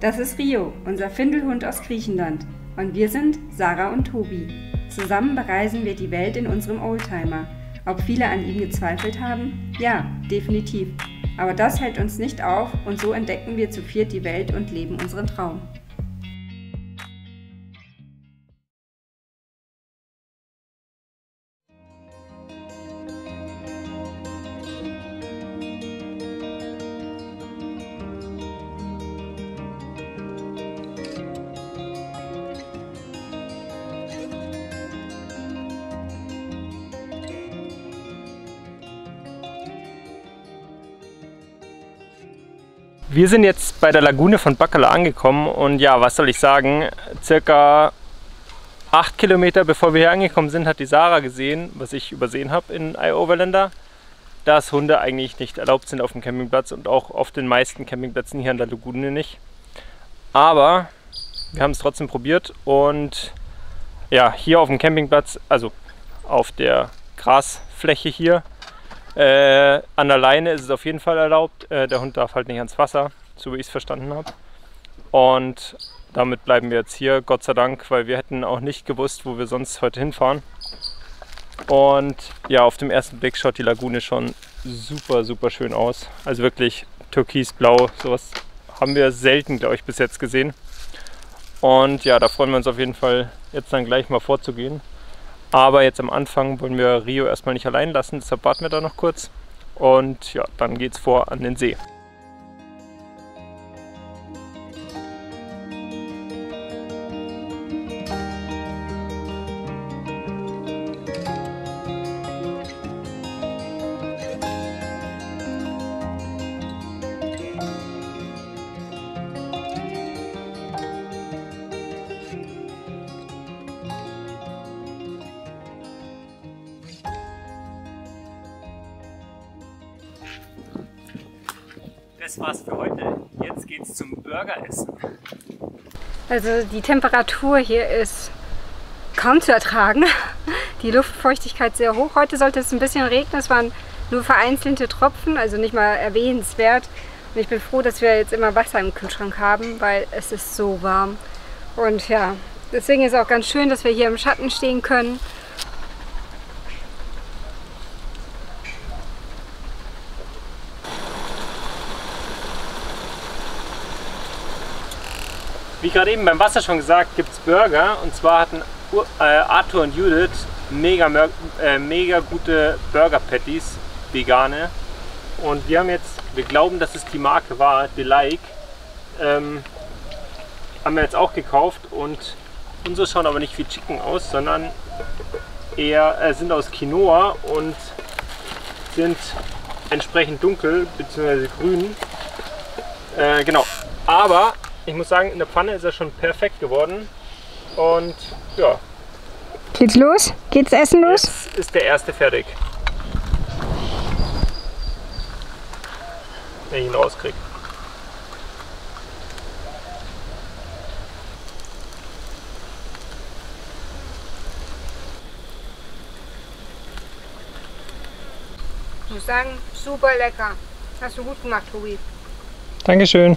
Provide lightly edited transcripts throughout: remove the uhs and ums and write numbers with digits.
Das ist Rio, unser Findelhund aus Griechenland. Und wir sind Sarah und Tobi. Zusammen bereisen wir die Welt in unserem Oldtimer. Ob viele an ihm gezweifelt haben? Ja, definitiv. Aber das hält uns nicht auf und so entdecken wir zu viert die Welt und leben unseren Traum. Wir sind jetzt bei der Lagune von Baccala angekommen und ja, was soll ich sagen, circa 8 Kilometer bevor wir hier angekommen sind, hat die Sarah gesehen, was ich übersehen habe in I-Overlander, dass Hunde eigentlich nicht erlaubt sind auf dem Campingplatz und auch auf den meisten Campingplätzen hier an der Lagune nicht. Aber wir haben es trotzdem probiert und ja, hier auf dem Campingplatz, also auf der Grasfläche hier, an der Leine ist es auf jeden Fall erlaubt. Der Hund darf halt nicht ans Wasser, so wie ich es verstanden habe. Und damit bleiben wir jetzt hier, Gott sei Dank, weil wir hätten auch nicht gewusst, wo wir sonst heute hinfahren. Und ja, auf dem ersten Blick schaut die Lagune schon super, super schön aus. Also wirklich türkisblau, sowas haben wir selten, glaube ich, bis jetzt gesehen. Und ja, da freuen wir uns auf jeden Fall, jetzt dann gleich mal vorzugehen. Aber jetzt am Anfang wollen wir Rio erstmal nicht allein lassen, deshalb warten wir da noch kurz. Und ja, dann geht's vor an den See. Das war's für heute. Jetzt geht's zum Burgeressen. Also die Temperatur hier ist kaum zu ertragen. Die Luftfeuchtigkeit sehr hoch. Heute sollte es ein bisschen regnen. Es waren nur vereinzelte Tropfen, also nicht mal erwähnenswert. Und ich bin froh, dass wir jetzt immer Wasser im Kühlschrank haben, weil es ist so warm. Und ja, deswegen ist es auch ganz schön, dass wir hier im Schatten stehen können. Wie gerade eben beim Wasser schon gesagt, gibt es Burger. Und zwar hatten Arthur und Judith mega gute Burger Patties, vegane. Und wir glauben, dass es die Marke war, Delike. Haben wir jetzt auch gekauft und unsere schauen aber nicht wie Chicken aus, sondern eher sind aus Quinoa und sind entsprechend dunkel bzw. grün. Genau, aber ich muss sagen, in der Pfanne ist er schon perfekt geworden und ja. Geht's los? Geht's Essen los? Jetzt ist der erste fertig. Wenn ich ihn rauskriege. Ich muss sagen, super lecker. Hast du gut gemacht, Tobi. Dankeschön.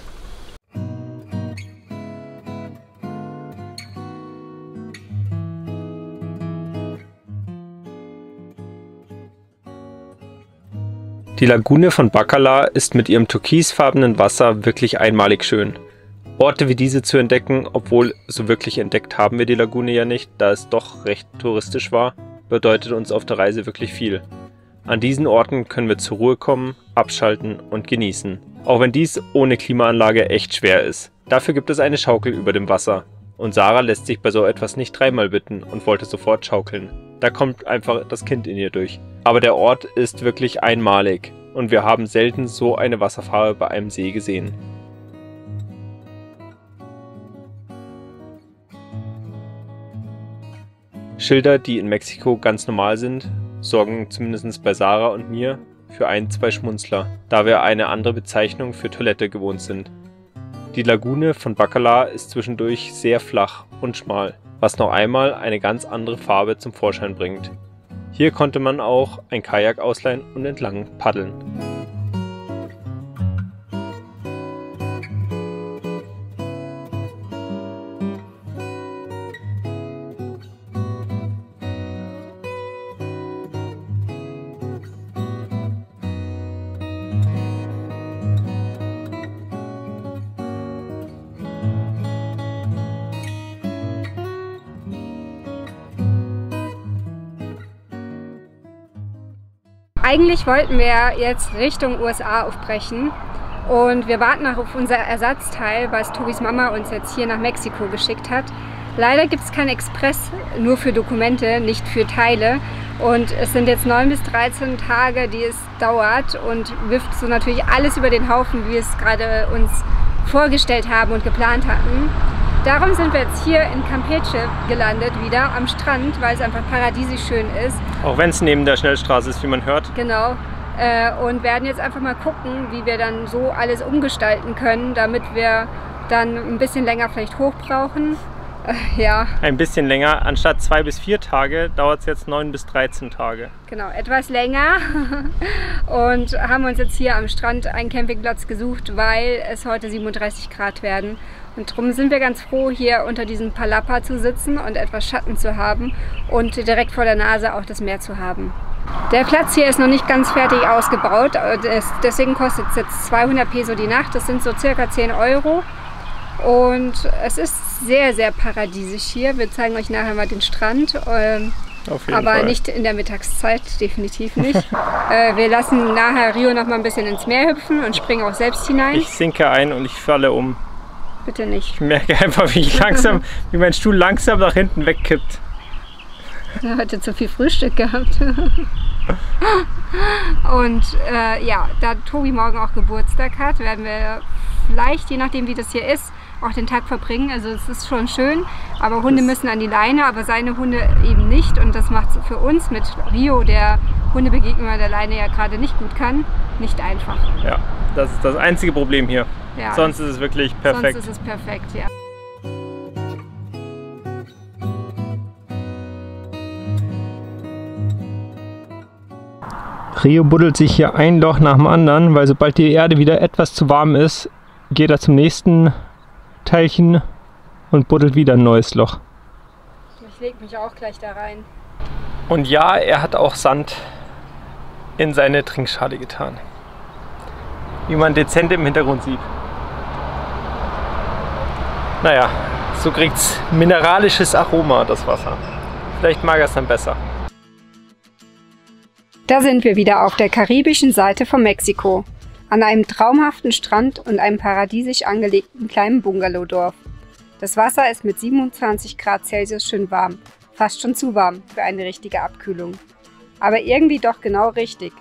Die Lagune von Baccala ist mit ihrem türkisfarbenen Wasser wirklich einmalig schön. Orte wie diese zu entdecken, obwohl so wirklich entdeckt haben wir die Lagune ja nicht, da es doch recht touristisch war, bedeutet uns auf der Reise wirklich viel. An diesen Orten können wir zur Ruhe kommen, abschalten und genießen. Auch wenn dies ohne Klimaanlage echt schwer ist. Dafür gibt es eine Schaukel über dem Wasser. Und Sarah lässt sich bei so etwas nicht dreimal bitten und wollte sofort schaukeln. Da kommt einfach das Kind in ihr durch. Aber der Ort ist wirklich einmalig und wir haben selten so eine Wasserfarbe bei einem See gesehen. Schilder, die in Mexiko ganz normal sind, sorgen zumindest bei Sarah und mir für ein, zwei Schmunzler, da wir eine andere Bezeichnung für Toilette gewohnt sind. Die Lagune von Baccala ist zwischendurch sehr flach und schmal, was noch einmal eine ganz andere Farbe zum Vorschein bringt. Hier konnte man auch ein Kajak ausleihen und entlang paddeln. Eigentlich wollten wir jetzt Richtung USA aufbrechen und wir warten noch auf unser Ersatzteil, was Tobis Mama uns jetzt hier nach Mexiko geschickt hat. Leider gibt es keinen Express, nur für Dokumente, nicht für Teile. Und es sind jetzt 9 bis 13 Tage, die es dauert und wirft so natürlich alles über den Haufen, wie wir es gerade uns vorgestellt haben und geplant hatten. Darum sind wir jetzt hier in Campeche gelandet, wieder am Strand, weil es einfach paradiesisch schön ist. Auch wenn es neben der Schnellstraße ist, wie man hört. Genau. Und werden jetzt einfach mal gucken, wie wir dann so alles umgestalten können, damit wir dann ein bisschen länger vielleicht hoch brauchen. Ja. Ein bisschen länger. Anstatt 2 bis 4 Tage dauert es jetzt 9 bis 13 Tage. Genau, etwas länger. Und haben uns jetzt hier am Strand einen Campingplatz gesucht, weil es heute 37 Grad werden. Und darum sind wir ganz froh, hier unter diesem Palapa zu sitzen und etwas Schatten zu haben und direkt vor der Nase auch das Meer zu haben. Der Platz hier ist noch nicht ganz fertig ausgebaut, deswegen kostet es jetzt 200 Peso die Nacht. Das sind so circa 10 Euro. Und es ist sehr, sehr paradiesisch hier. Wir zeigen euch nachher mal den Strand, aber nicht in der Mittagszeit, definitiv nicht. Wir lassen nachher Rio noch mal ein bisschen ins Meer hüpfen und springen auch selbst hinein. Ich sinke ein und ich falle um. Bitte nicht. Ich merke einfach, wie mein Stuhl langsam nach hinten wegkippt. Er hatte zu viel Frühstück gehabt. Und ja, da Tobi morgen auch Geburtstag hat, werden wir vielleicht, je nachdem wie das hier ist, auch den Tag verbringen. Also es ist schon schön, aber Hunde müssen an die Leine, aber seine Hunde eben nicht. Und das macht es für uns mit Rio, der Hundebegegnung an der Leine ja gerade nicht gut kann, nicht einfach. Ja, das ist das einzige Problem hier. Ja, sonst ist es wirklich perfekt. Sonst ist es perfekt, ja. Rio buddelt sich hier ein Loch nach dem anderen, weil sobald die Erde wieder etwas zu warm ist, geht er zum nächsten Teilchen und buddelt wieder ein neues Loch. Ich lege mich auch gleich da rein. Und ja, er hat auch Sand in seine Trinkschale getan. Wie man dezent im Hintergrund sieht. Naja, so kriegt es mineralisches Aroma, das Wasser. Vielleicht mag er es dann besser. Da sind wir wieder auf der karibischen Seite von Mexiko, an einem traumhaften Strand und einem paradiesisch angelegten kleinen Bungalowdorf. Das Wasser ist mit 27 Grad Celsius schön warm, fast schon zu warm für eine richtige Abkühlung. Aber irgendwie doch genau richtig.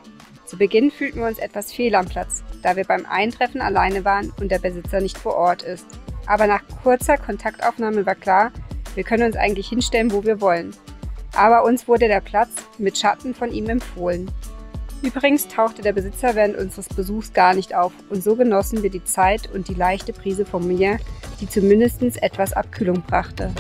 Zu Beginn fühlten wir uns etwas fehl am Platz, da wir beim Eintreffen alleine waren und der Besitzer nicht vor Ort ist. Aber nach kurzer Kontaktaufnahme war klar, wir können uns eigentlich hinstellen, wo wir wollen. Aber uns wurde der Platz mit Schatten von ihm empfohlen. Übrigens tauchte der Besitzer während unseres Besuchs gar nicht auf und so genossen wir die Zeit und die leichte Brise vom Meer, die zumindest etwas Abkühlung brachte.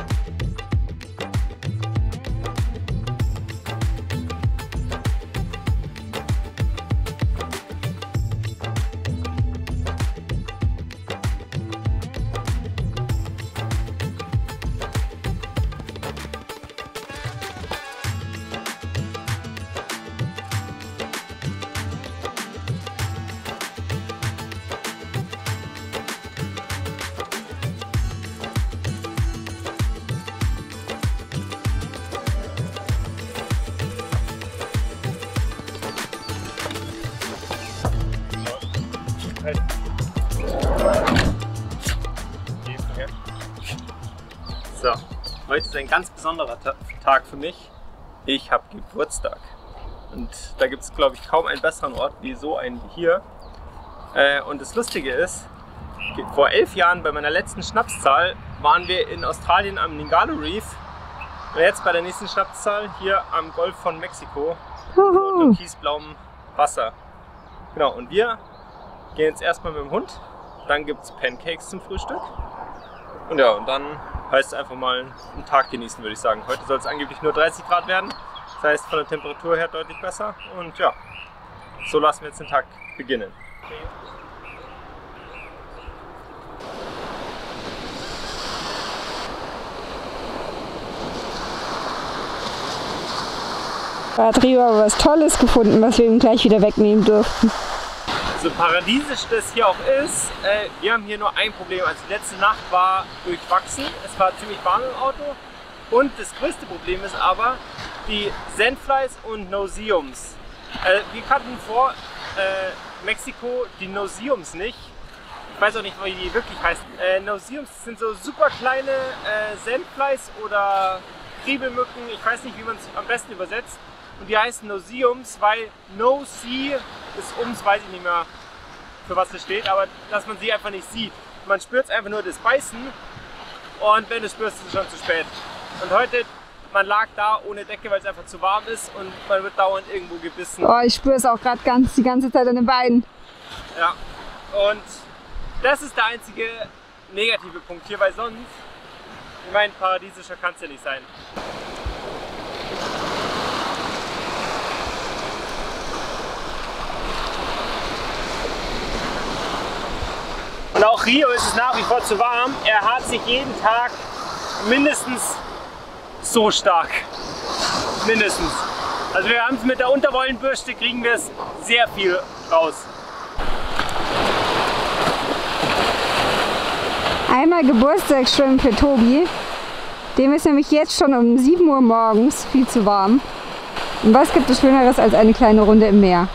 So, heute ist ein ganz besonderer Tag für mich. Ich habe Geburtstag. Und da gibt es, glaube ich, kaum einen besseren Ort wie so einen wie hier. Und das Lustige ist, vor 11 Jahren bei meiner letzten Schnapszahl waren wir in Australien am Ningalo Reef. Und jetzt bei der nächsten Schnapszahl hier am Golf von Mexiko. Vor türkisblauem Wasser. Genau, und wir gehen jetzt erstmal mit dem Hund. Dann gibt es Pancakes zum Frühstück. Und ja, und dann heißt es einfach mal einen Tag genießen, würde ich sagen. Heute soll es angeblich nur 30 Grad werden. Das heißt von der Temperatur her deutlich besser. Und ja, so lassen wir jetzt den Tag beginnen. Da hat Rio aber was Tolles gefunden, was wir ihm gleich wieder wegnehmen durften. So paradiesisch das hier auch ist, wir haben hier nur ein Problem. Also die letzte Nacht war durchwachsen, es war ziemlich warm im Auto. Und das größte Problem ist aber, die Sandflies und Noseums Wir kannten vor Mexiko die Noseums nicht. Ich weiß auch nicht, wie die wirklich heißen. Noseums sind so super kleine Sandflies oder Kriebelmücken. Ich weiß nicht, wie man es am besten übersetzt. Und die heißen Noseums, weil No See ist ums, weiß ich nicht mehr, für was das steht, aber dass man sie einfach nicht sieht. Man spürt einfach nur das Beißen und wenn du spürst, ist es schon zu spät. Und heute, man lag da ohne Decke, weil es einfach zu warm ist und man wird dauernd irgendwo gebissen. Oh, ich spüre es auch gerade die ganze Zeit an den Beinen. Ja, und das ist der einzige negative Punkt hier, weil sonst, ich meine, paradiesischer kann es ja nicht sein. Und auch Rio ist es nach wie vor zu warm. Er hat sich jeden Tag mindestens so stark. Mindestens. Also wir haben es mit der Unterwollenbürste, kriegen wir es sehr viel raus. Einmal Geburtstagsschwimmen für Tobi. Dem ist nämlich jetzt schon um 7 Uhr morgens viel zu warm. Und was gibt es Schöneres als eine kleine Runde im Meer?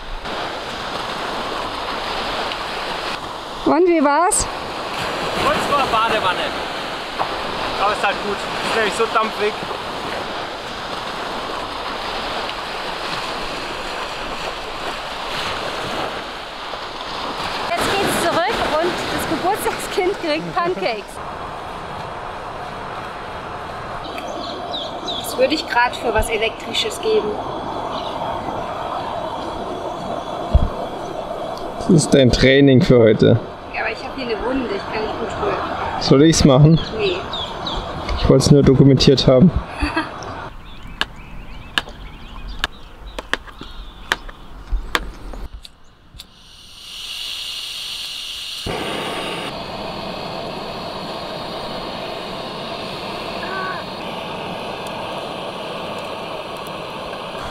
Und wie war's? Kurz vor Badewanne. Aber ist halt gut. Ist nämlich so dampfig. Jetzt geht's zurück und das Geburtstagskind kriegt Pancakes. Das würde ich gerade für was Elektrisches geben. Das ist dein Training für heute. Ja, aber ich habe hier eine Wunde, ich kann nicht gut rühren. Soll ich's machen? Nee. Ich wollte es nur dokumentiert haben.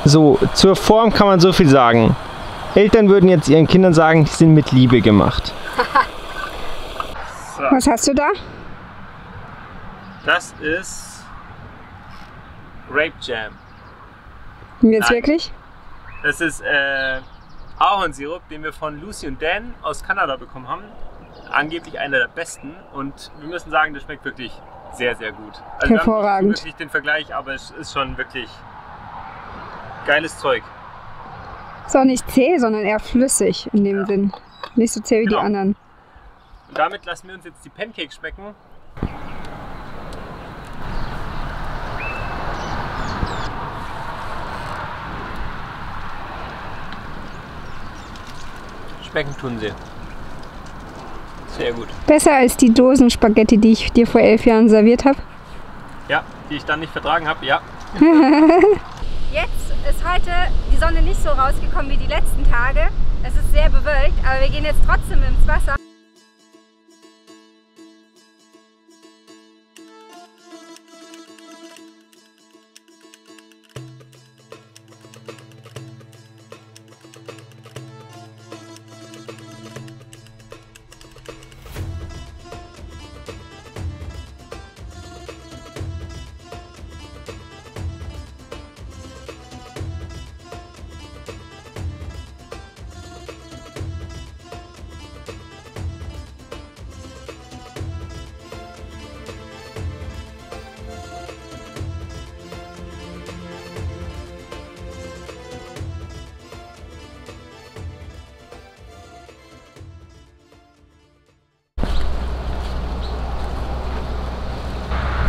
So, zur Form kann man so viel sagen. Eltern würden jetzt ihren Kindern sagen, die sind mit Liebe gemacht. So. Was hast du da? Das ist Grape Jam. Und jetzt Nein. wirklich? Das ist Ahornsirup, den wir von Lucy und Dan aus Kanada bekommen haben. Angeblich einer der besten und wir müssen sagen, das schmeckt wirklich sehr, sehr gut. Also Hervorragend. Wir haben nicht wirklich den Vergleich, aber es ist schon wirklich geiles Zeug. Ist auch nicht zäh, sondern eher flüssig in dem Sinn. Nicht so zäh wie Genau. die anderen. Und damit lassen wir uns jetzt die Pancakes schmecken. Schmecken tun sie. Sehr gut. Besser als die Dosenspaghetti, die ich dir vor 11 Jahren serviert habe. Ja, die ich dann nicht vertragen habe, ja. Jetzt ist heute die Sonne nicht so rausgekommen wie die letzten Tage. Es ist sehr bewölkt, aber wir gehen jetzt trotzdem ins Wasser.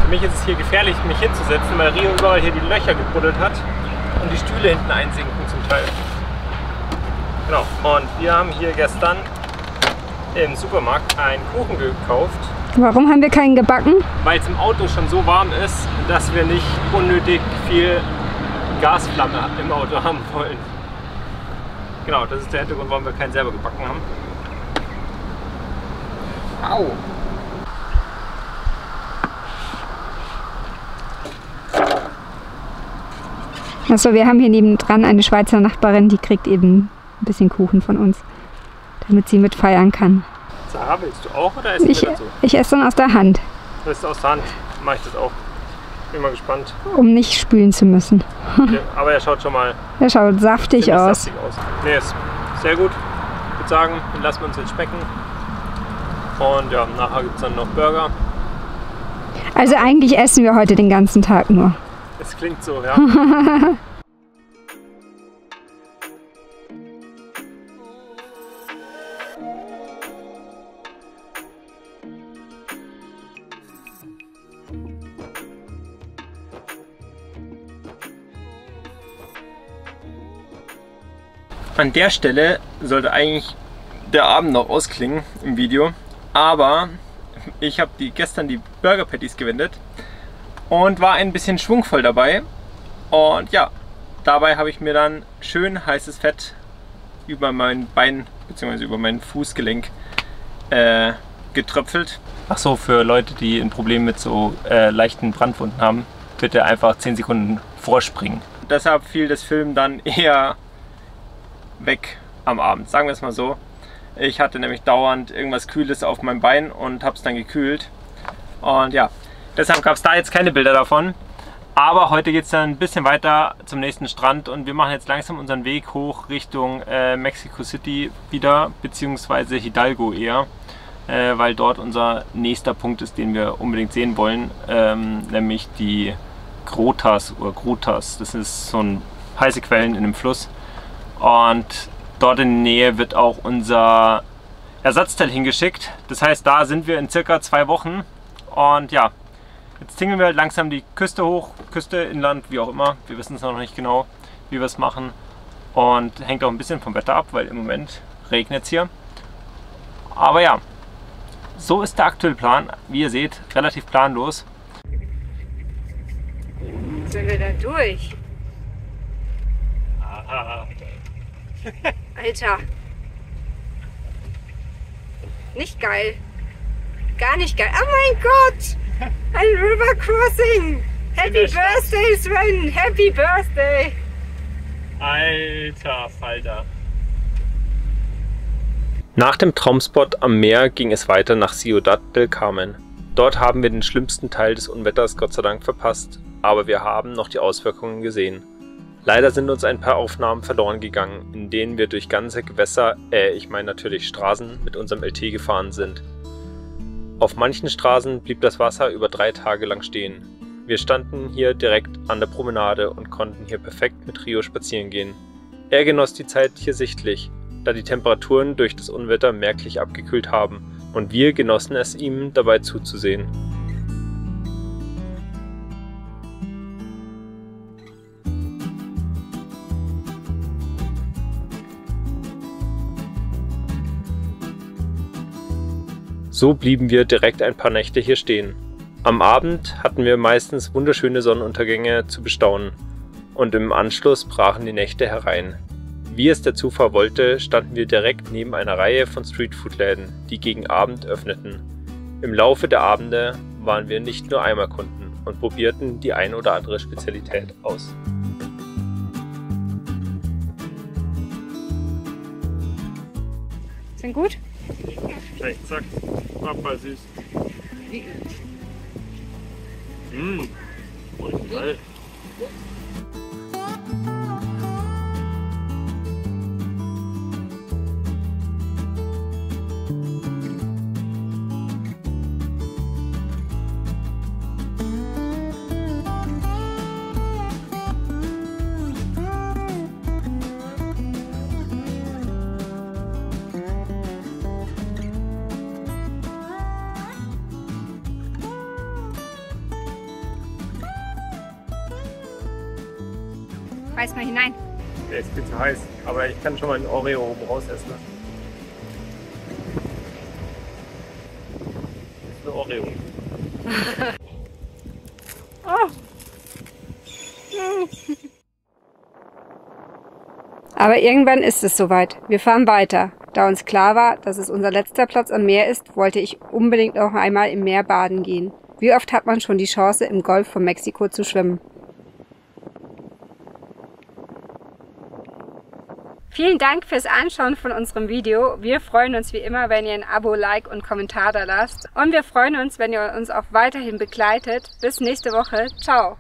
Für mich ist es hier gefährlich, mich hinzusetzen, weil Rio überall hier die Löcher gebuddelt hat und die Stühle hinten einsinken zum Teil. Genau, und wir haben hier gestern im Supermarkt einen Kuchen gekauft, Warum haben wir keinen gebacken? weil es im Auto schon so warm ist, dass wir nicht unnötig viel Gasflamme im Auto haben wollen. Genau, das ist der Hintergrund, warum wir keinen selber gebacken haben. Au! Achso, wir haben hier nebendran eine Schweizer Nachbarin, die kriegt eben ein bisschen Kuchen von uns, damit sie mitfeiern kann. Sarah, willst du auch oder essen wir dazu? Ich esse dann aus der Hand. Das ist aus der Hand, mache ich das auch. Bin mal gespannt. Um nicht spülen zu müssen. Ja, aber er schaut schon mal Er schaut saftig aus. saftig aus. Nee, ist sehr gut. Ich würde sagen, den lassen wir uns jetzt schmecken. Und ja, nachher gibt es dann noch Burger. Also eigentlich essen wir heute den ganzen Tag nur. Es klingt so, ja. An der Stelle sollte eigentlich der Abend noch ausklingen im Video, aber ich habe gestern die Burger Patties gewendet und war ein bisschen schwungvoll dabei. Und ja, dabei habe ich mir dann schön heißes Fett über mein Bein bzw. über mein Fußgelenk getröpfelt. Ach so, für Leute, die ein Problem mit so leichten Brandwunden haben, bitte einfach 10 Sekunden vorspringen. Deshalb fiel das Filmen dann eher weg am Abend, sagen wir es mal so. Ich hatte nämlich dauernd irgendwas Kühles auf meinem Bein und habe es dann gekühlt. Und ja, deshalb gab es da jetzt keine Bilder davon. Aber heute geht es dann ein bisschen weiter zum nächsten Strand und wir machen jetzt langsam unseren Weg hoch Richtung Mexico City wieder, beziehungsweise Hidalgo eher, weil dort unser nächster Punkt ist, den wir unbedingt sehen wollen, nämlich die Grotas oder Grutas. Das ist so ein heiße Quellen in einem Fluss. Und dort in der Nähe wird auch unser Ersatzteil hingeschickt. Das heißt, da sind wir in circa 2 Wochen. Und ja, jetzt tingeln wir halt langsam die Küste hoch. Küste, Inland, wie auch immer. Wir wissen es noch nicht genau, wie wir es machen. Und hängt auch ein bisschen vom Wetter ab, weil im Moment regnet es hier. Aber ja, so ist der aktuelle Plan. Wie ihr seht, relativ planlos. Sind wir da durch? Alter. Nicht geil. Gar nicht geil. Oh mein Gott! Ein River Crossing! Happy Birthday, Sven! Happy Birthday! Alter Falter. Nach dem Traumspot am Meer ging es weiter nach Ciudad del Carmen. Dort haben wir den schlimmsten Teil des Unwetters Gott sei Dank verpasst, aber wir haben noch die Auswirkungen gesehen. Leider sind uns ein paar Aufnahmen verloren gegangen, in denen wir durch ganze Gewässer, ich meine natürlich Straßen, mit unserem LT gefahren sind. Auf manchen Straßen blieb das Wasser über 3 Tage lang stehen. Wir standen hier direkt an der Promenade und konnten hier perfekt mit Rio spazieren gehen. Er genoss die Zeit hier sichtlich, da die Temperaturen durch das Unwetter merklich abgekühlt haben und wir genossen es ihm dabei zuzusehen. So blieben wir direkt ein paar Nächte hier stehen. Am Abend hatten wir meistens wunderschöne Sonnenuntergänge zu bestaunen und im Anschluss brachen die Nächte herein. Wie es der Zufall wollte, standen wir direkt neben einer Reihe von Streetfood-Läden, die gegen Abend öffneten. Im Laufe der Abende waren wir nicht nur einmal Kunden und probierten die ein oder andere Spezialität aus. Sind gut? Vielleicht zack, Abfall süß. Original. Reiß mal hinein. Der ist viel zu heiß, aber ich kann schon mal einen Oreo oben raus essen. Das ist eine Oreo. Aber irgendwann ist es soweit. Wir fahren weiter. Da uns klar war, dass es unser letzter Platz am Meer ist, wollte ich unbedingt noch einmal im Meer baden gehen. Wie oft hat man schon die Chance, im Golf von Mexiko zu schwimmen? Vielen Dank fürs Anschauen von unserem Video. Wir freuen uns wie immer, wenn ihr ein Abo, Like und Kommentar da lasst. Und wir freuen uns, wenn ihr uns auch weiterhin begleitet. Bis nächste Woche. Ciao!